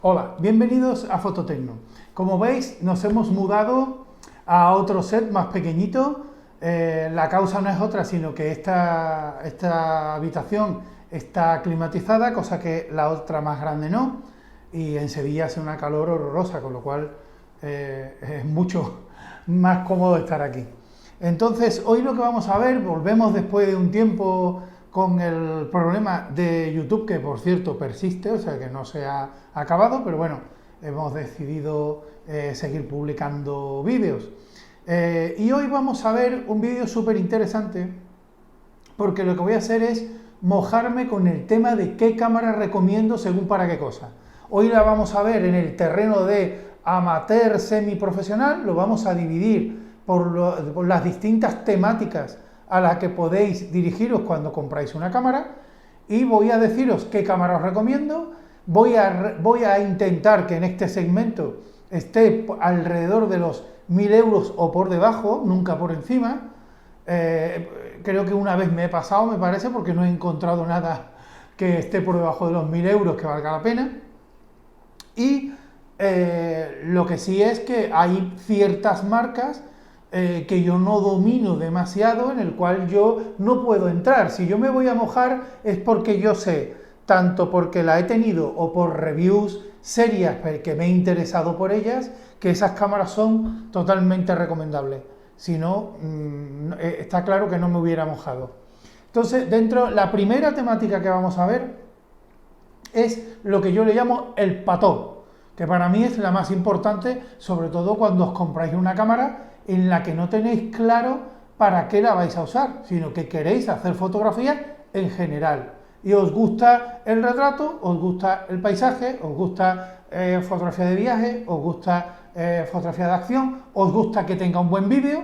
Hola, bienvenidos a Fototecno. Como veis, nos hemos mudado a otro set más pequeñito. La causa no es otra, sino que esta habitación está climatizada, cosa que la otra más grande no, y en Sevilla hace una calor horrorosa, con lo cual es mucho más cómodo estar aquí. Entonces, hoy lo que vamos a ver, volvemos después de un tiempo con el problema de YouTube, que por cierto persiste, o sea que no se ha acabado, pero bueno, hemos decidido seguir publicando vídeos. Y hoy vamos a ver un vídeo súper interesante, porque lo que voy a hacer es mojarme con el tema de qué cámara recomiendo según para qué cosa. Hoy la vamos a ver en el terreno de amateur semiprofesional, lo vamos a dividir por las distintas temáticas a las que podéis dirigiros cuando compráis una cámara, y voy a deciros qué cámara os recomiendo. Voy a intentar que en este segmento esté alrededor de los 1000 euros o por debajo, nunca por encima. Creo que una vez me he pasado, me parece, porque no he encontrado nada que esté por debajo de los 1000 euros que valga la pena. Y lo que sí es que hay ciertas marcas que yo no domino demasiado, en el cual yo no puedo entrar. Si yo me voy a mojar es porque yo sé, tanto porque la he tenido o por reviews serias que me he interesado por ellas, que esas cámaras son totalmente recomendables. Si no, está claro que no me hubiera mojado. Entonces, la primera temática que vamos a ver es lo que yo le llamo el pató, que para mí es la más importante, sobre todo cuando os compráis una cámara en la que no tenéis claro para qué la vais a usar, sino que queréis hacer fotografías en general. Y os gusta el retrato, os gusta el paisaje, os gusta fotografía de viaje, os gusta fotografía de acción, os gusta que tenga un buen vídeo.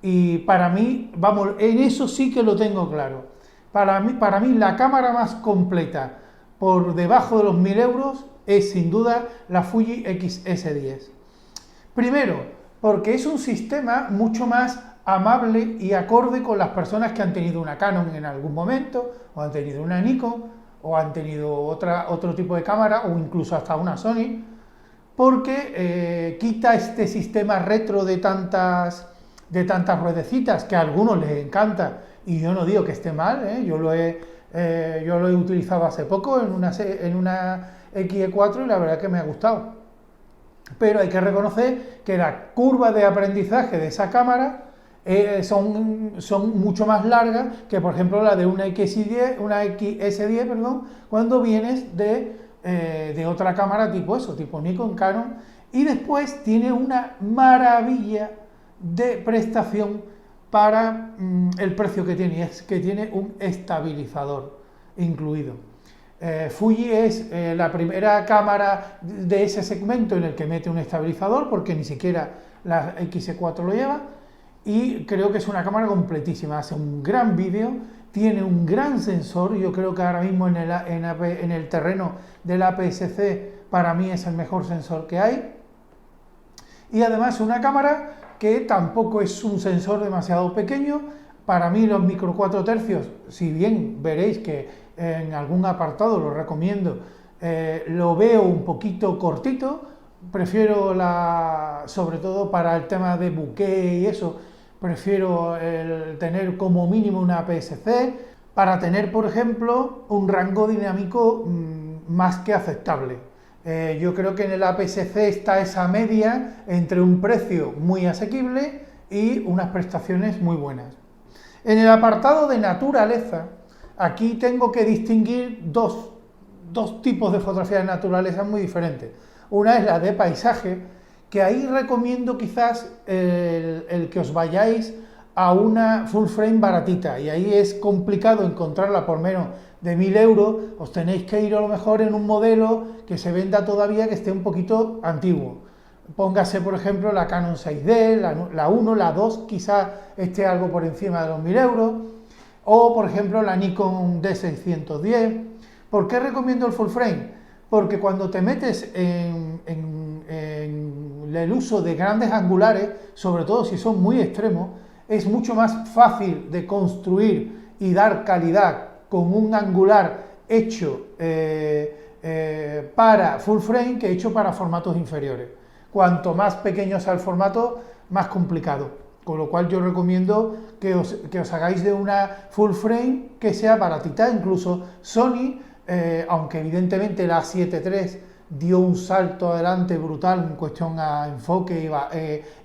Y para mí, vamos, en eso sí que lo tengo claro. Para mí la cámara más completa por debajo de los 1000 euros es sin duda la Fuji X-S10. Primero, porque es un sistema mucho más amable y acorde con las personas que han tenido una Canon en algún momento, o han tenido una Nikon, o han tenido otro tipo de cámara, o incluso hasta una Sony, porque quita este sistema retro de tantas ruedecitas, que a algunos les encanta, y yo no digo que esté mal, yo lo he utilizado hace poco en una XE4 y la verdad que me ha gustado. Pero hay que reconocer que la curva de aprendizaje de esa cámara son mucho más largas que, por ejemplo, la de una XS10, cuando vienes de otra cámara tipo Nikon, Canon, y después tiene una maravilla de prestación para el precio que tiene, y es que tiene un estabilizador incluido. Fuji es la primera cámara de ese segmento en el que mete un estabilizador, porque ni siquiera la X4 lo lleva, y creo que es una cámara completísima, hace un gran vídeo, tiene un gran sensor. Yo creo que ahora mismo en el terreno del APS-C para mí es el mejor sensor que hay, y además una cámara que tampoco es un sensor demasiado pequeño. Para mí los micro 4 tercios, si bien veréis que en algún apartado lo recomiendo, lo veo un poquito cortito, prefiero sobre todo para el tema de bokeh y eso, prefiero tener como mínimo una APS-C, para tener, por ejemplo, un rango dinámico más que aceptable. Yo creo que en el APS-C está esa media entre un precio muy asequible y unas prestaciones muy buenas. En el apartado de naturaleza, aquí tengo que distinguir dos tipos de fotografía de naturaleza muy diferentes. Una es la de paisaje, que ahí recomiendo quizás el que os vayáis a una full frame baratita, y ahí es complicado encontrarla por menos de 1000 euros, os tenéis que ir a lo mejor en un modelo que se venda todavía, que esté un poquito antiguo. Póngase, por ejemplo, la Canon 6D, la 1, la 2, quizás esté algo por encima de los 1000 euros, o por ejemplo la Nikon D610. ¿Por qué recomiendo el full frame? Porque cuando te metes en el uso de grandes angulares, sobre todo si son muy extremos, es mucho más fácil de construir y dar calidad con un angular hecho para full frame que hecho para formatos inferiores. Cuanto más pequeño sea el formato, más complicado. Con lo cual yo recomiendo que os hagáis de una full frame que sea baratita. Incluso Sony, aunque evidentemente la A7 III dio un salto adelante brutal en cuestión a enfoque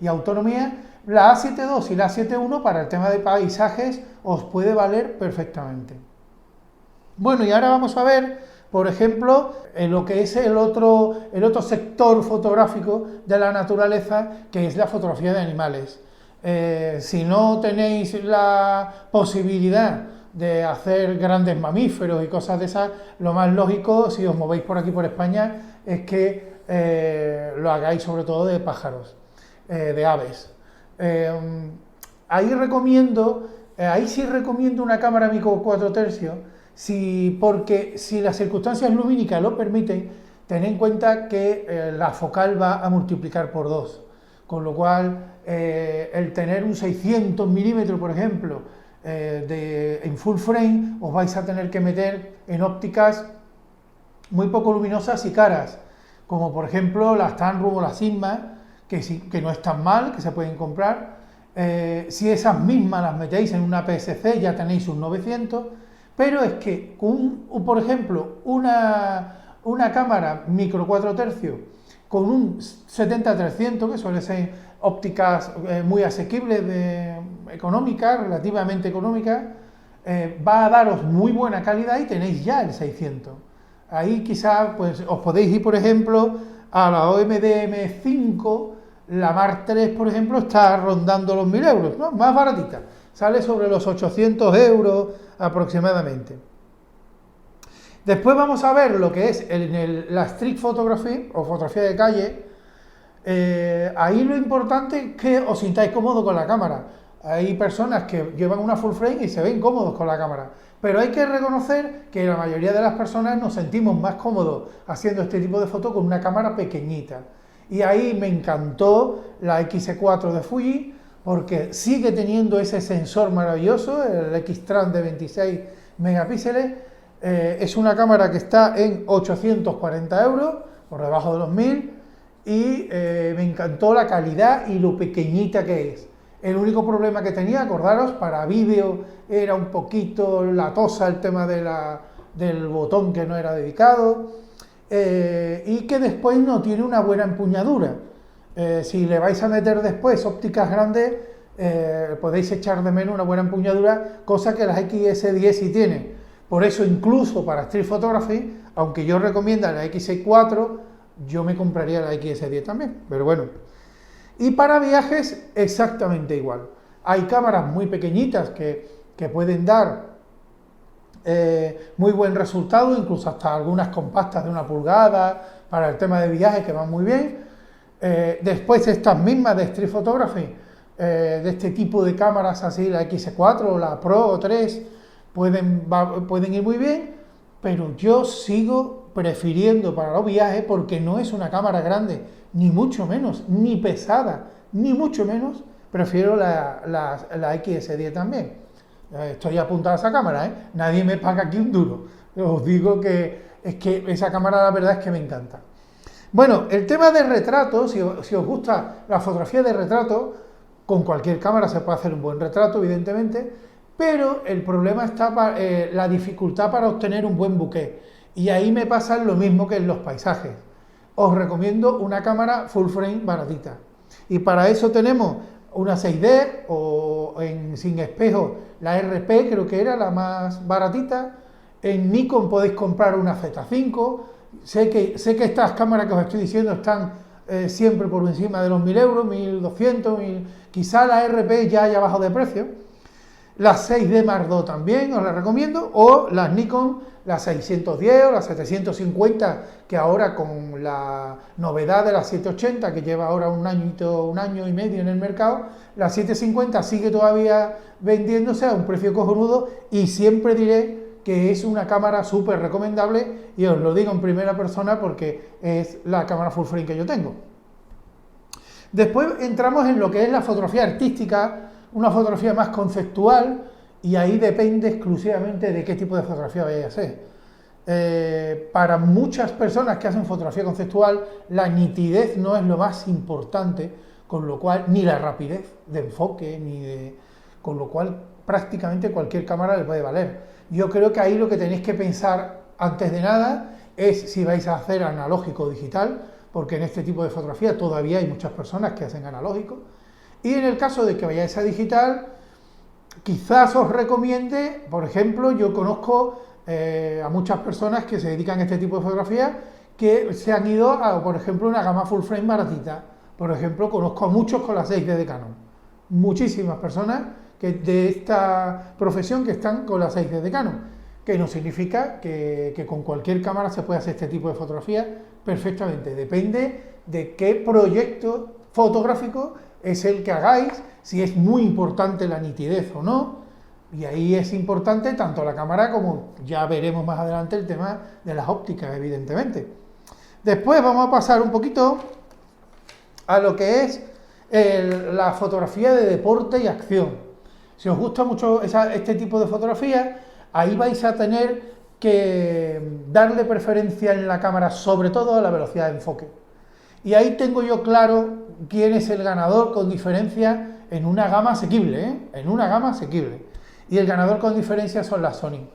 y autonomía, la A7 II y la A7 I para el tema de paisajes os puede valer perfectamente. Bueno, y ahora vamos a ver, por ejemplo, en lo que es el otro sector fotográfico de la naturaleza, que es la fotografía de animales. Si no tenéis la posibilidad de hacer grandes mamíferos y cosas de esas, lo más lógico, si os movéis por aquí por España, es que lo hagáis sobre todo de pájaros, de aves. Ahí sí recomiendo una cámara micro 4 tercios, porque si las circunstancias lumínicas lo permiten, tened en cuenta que la focal va a multiplicar por 2, con lo cual el tener un 600 milímetros, por ejemplo, en full frame, os vais a tener que meter en ópticas muy poco luminosas y caras, como por ejemplo las Tamron o las Sigma, que no están mal, que se pueden comprar. Si esas mismas las metéis en una PSC ya tenéis un 900, pero es que por ejemplo una cámara micro 4 tercios con un 70-300, que suele ser ópticas muy asequibles, económicas, relativamente económicas, va a daros muy buena calidad y tenéis ya el 600. Ahí quizás pues, os podéis ir, por ejemplo, a la OMD M5, la Mark III, por ejemplo, está rondando los 1000 euros, ¿no? Más baratita, sale sobre los 800 euros aproximadamente. Después vamos a ver lo que es la street photography o fotografía de calle. Ahí lo importante es que os sintáis cómodos con la cámara. Hay personas que llevan una full frame y se ven cómodos con la cámara, pero hay que reconocer que la mayoría de las personas nos sentimos más cómodos haciendo este tipo de fotos con una cámara pequeñita. Y ahí me encantó la X4 de Fuji, porque sigue teniendo ese sensor maravilloso, el X-Trans de 26 megapíxeles. Es una cámara que está en 840 euros, por debajo de los 1000, y me encantó la calidad y lo pequeñita que es. El único problema que tenía, acordaros, para vídeo era un poquito latosa el tema del botón que no era dedicado, y que después no tiene una buena empuñadura. Si le vais a meter después ópticas grandes, podéis echar de menos una buena empuñadura, cosa que las XS10 sí tienen. Por eso incluso para Street Photography, aunque yo recomiendo la X4, yo me compraría la XS10 también, pero bueno. Y para viajes exactamente igual. Hay cámaras muy pequeñitas que pueden dar muy buen resultado, incluso hasta algunas compactas de 1 pulgada para el tema de viajes que van muy bien. Después estas mismas de Street Photography, de este tipo de cámaras así, la X4 o la Pro 3, pueden ir muy bien, pero yo sigo prefiriendo para los viajes, porque no es una cámara grande, ni mucho menos, ni pesada, ni mucho menos, prefiero la XS10 también. Estoy apuntado a esa cámara, nadie me paga aquí un duro. Os digo que es que esa cámara la verdad es que me encanta. Bueno, el tema de retrato, si os gusta la fotografía de retrato, con cualquier cámara se puede hacer un buen retrato, evidentemente, pero el problema está la dificultad para obtener un buen bokeh. Y ahí me pasa lo mismo que en los paisajes. Os recomiendo una cámara full frame baratita. Y para eso tenemos una 6D o sin espejo la RP, creo que era la más baratita. En Nikon podéis comprar una Z5. Sé que estas cámaras que os estoy diciendo están siempre por encima de los 1000 euros, 1200, 1000, quizá la RP ya haya bajado de precio. Las 6D Mark II también os las recomiendo, o las Nikon, las 610 o las 750, que ahora con la novedad de la 780, que lleva ahora un año y medio en el mercado, la 750 sigue todavía vendiéndose a un precio cojonudo, y siempre diré que es una cámara súper recomendable, y os lo digo en primera persona porque es la cámara full frame que yo tengo. Después entramos en lo que es la fotografía artística, una fotografía más conceptual, y ahí depende exclusivamente de qué tipo de fotografía vayáis a hacer. para muchas personas que hacen fotografía conceptual, la nitidez no es lo más importante, con lo cual, ni la rapidez de enfoque, con lo cual prácticamente cualquier cámara le puede valer. Yo creo que ahí lo que tenéis que pensar antes de nada es si vais a hacer analógico o digital, porque en este tipo de fotografía todavía hay muchas personas que hacen analógico, y en el caso de que vayáis a digital, quizás os recomiende, por ejemplo, yo conozco a muchas personas que se dedican a este tipo de fotografía que se han ido a, por ejemplo, una gama full frame baratita. Por ejemplo, conozco a muchos con la 6D de Canon. Muchísimas personas de esta profesión que están con la 6D de Canon, que no significa que con cualquier cámara se puede hacer este tipo de fotografía perfectamente. Depende de qué proyecto fotográfico es el que hagáis, si es muy importante la nitidez o no, y ahí es importante tanto la cámara como ya veremos más adelante el tema de las ópticas, evidentemente. Después vamos a pasar un poquito a lo que es la fotografía de deporte y acción. Si os gusta mucho este tipo de fotografía, ahí vais a tener que darle preferencia en la cámara, sobre todo a la velocidad de enfoque. Y ahí tengo yo claro quién es el ganador con diferencia en una gama asequible, en una gama asequible. Y el ganador con diferencia son las Sony.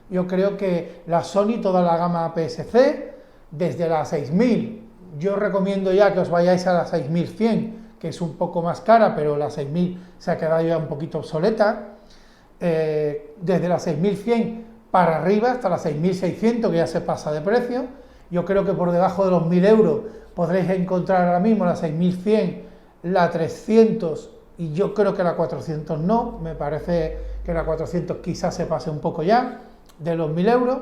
Yo creo que la Sony, toda la gama APS-C, desde la 6000, yo recomiendo ya que os vayáis a la 6100, que es un poco más cara, pero la 6000 se ha quedado ya un poquito obsoleta. Desde la 6100 para arriba hasta la 6600, que ya se pasa de precio. Yo creo que por debajo de los 1000 euros podréis encontrar ahora mismo la 6100, la 300, y yo creo que la 400 no, me parece que la 400 quizás se pase un poco ya de los 1000 euros,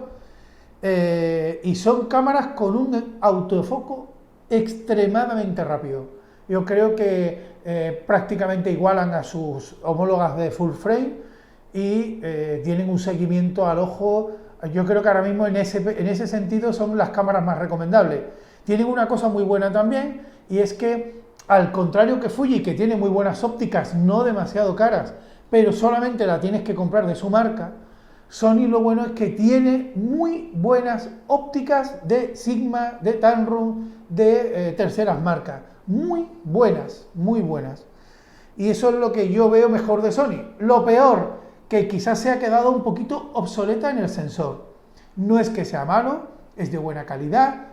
y son cámaras con un autofoco extremadamente rápido. Yo creo que prácticamente igualan a sus homólogas de full frame y tienen un seguimiento al ojo. Yo creo que ahora mismo en ese sentido son las cámaras más recomendables. Tienen una cosa muy buena también, y es que al contrario que Fuji, que tiene muy buenas ópticas, no demasiado caras, pero solamente la tienes que comprar de su marca, Sony lo bueno es que tiene muy buenas ópticas de Sigma, de Tamron, de terceras marcas, muy buenas, muy buenas. Y eso es lo que yo veo mejor de Sony. Lo peor, que quizás se ha quedado un poquito obsoleta en el sensor. No es que sea malo, es de buena calidad,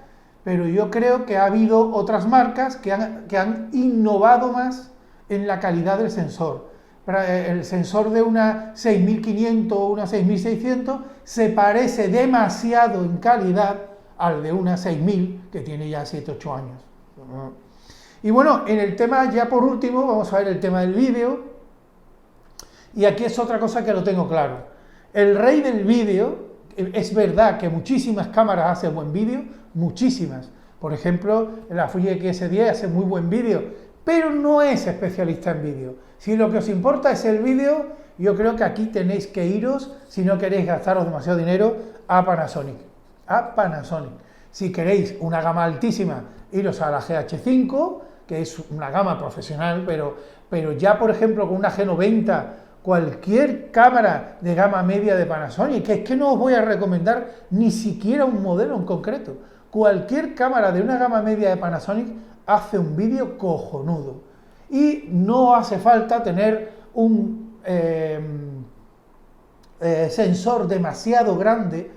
pero yo creo que ha habido otras marcas que han innovado más en la calidad del sensor. El sensor de una 6500 o una 6600 se parece demasiado en calidad al de una 6000 que tiene ya 7-8 años. Y bueno, en el tema, ya por último, vamos a ver el tema del vídeo, y aquí es otra cosa que lo tengo claro. El rey del vídeo, es verdad que muchísimas cámaras hacen buen vídeo, muchísimas. Por ejemplo, la Fuji X-10 hace muy buen vídeo, pero no es especialista en vídeo. Si lo que os importa es el vídeo, yo creo que aquí tenéis que iros, si no queréis gastaros demasiado dinero, a Panasonic. A Panasonic. Si queréis una gama altísima, iros a la GH5, que es una gama profesional, pero ya, por ejemplo, con una G90, cualquier cámara de gama media de Panasonic, que es que no os voy a recomendar ni siquiera un modelo en concreto, cualquier cámara de una gama media de Panasonic hace un vídeo cojonudo. Y no hace falta tener un sensor demasiado grande,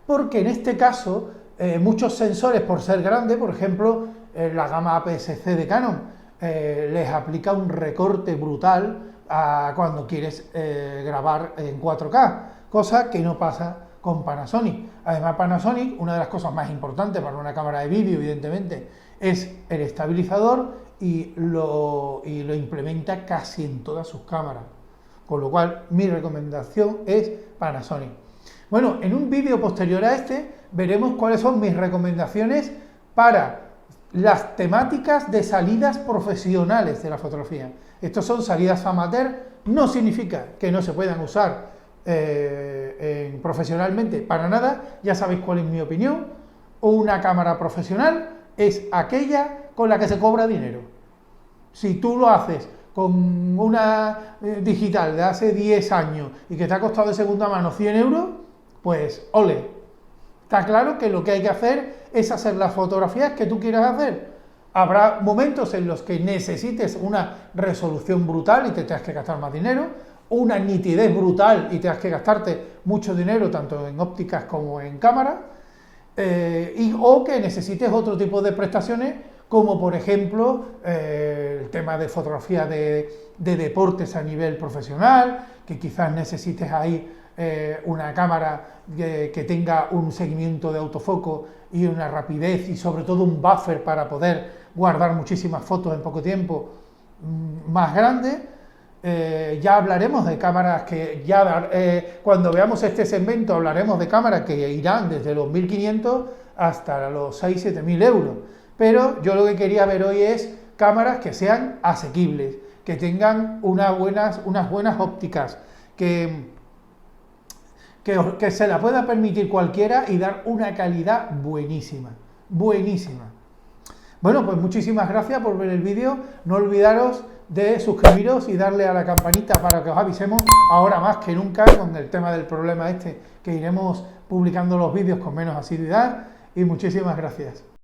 porque en este caso muchos sensores, por ser grande, por ejemplo, la gama APS-C de Canon, les aplica un recorte brutal cuando quieres grabar en 4K, cosa que no pasa con Panasonic. Además, Panasonic, una de las cosas más importantes para una cámara de vídeo, evidentemente, es el estabilizador, y lo implementa casi en todas sus cámaras, con lo cual mi recomendación es Panasonic. Bueno, en un vídeo posterior a este veremos cuáles son mis recomendaciones para las temáticas de salidas profesionales de la fotografía. Estos son salidas amateur, no significa que no se puedan usar profesionalmente, para nada. Ya sabéis cuál es mi opinión. Una cámara profesional es aquella con la que se cobra dinero. Si tú lo haces con una digital de hace 10 años y que te ha costado de segunda mano 100 euros, pues ole. Está claro que lo que hay que hacer es hacer las fotografías que tú quieras hacer. Habrá momentos en los que necesites una resolución brutal y te tengas que gastar más dinero, una nitidez brutal y tengas que gastarte mucho dinero tanto en ópticas como en cámara, o que necesites otro tipo de prestaciones, como por ejemplo el tema de fotografía de deportes a nivel profesional, que quizás necesites ahí una cámara que tenga un seguimiento de autofoco y una rapidez y sobre todo un buffer para poder guardar muchísimas fotos en poco tiempo más grande. Ya hablaremos de cámaras que ya cuando veamos este segmento hablaremos de cámaras que irán desde los 1.500 hasta los 6.000-7.000 euros, pero yo lo que quería ver hoy es cámaras que sean asequibles, que tengan unas buenas ópticas, que se la pueda permitir cualquiera y dar una calidad buenísima, buenísima. Bueno, pues muchísimas gracias por ver el vídeo, no olvidaros de suscribiros y darle a la campanita para que os avisemos ahora más que nunca con el tema del problema este, que iremos publicando los vídeos con menos asiduidad, y muchísimas gracias.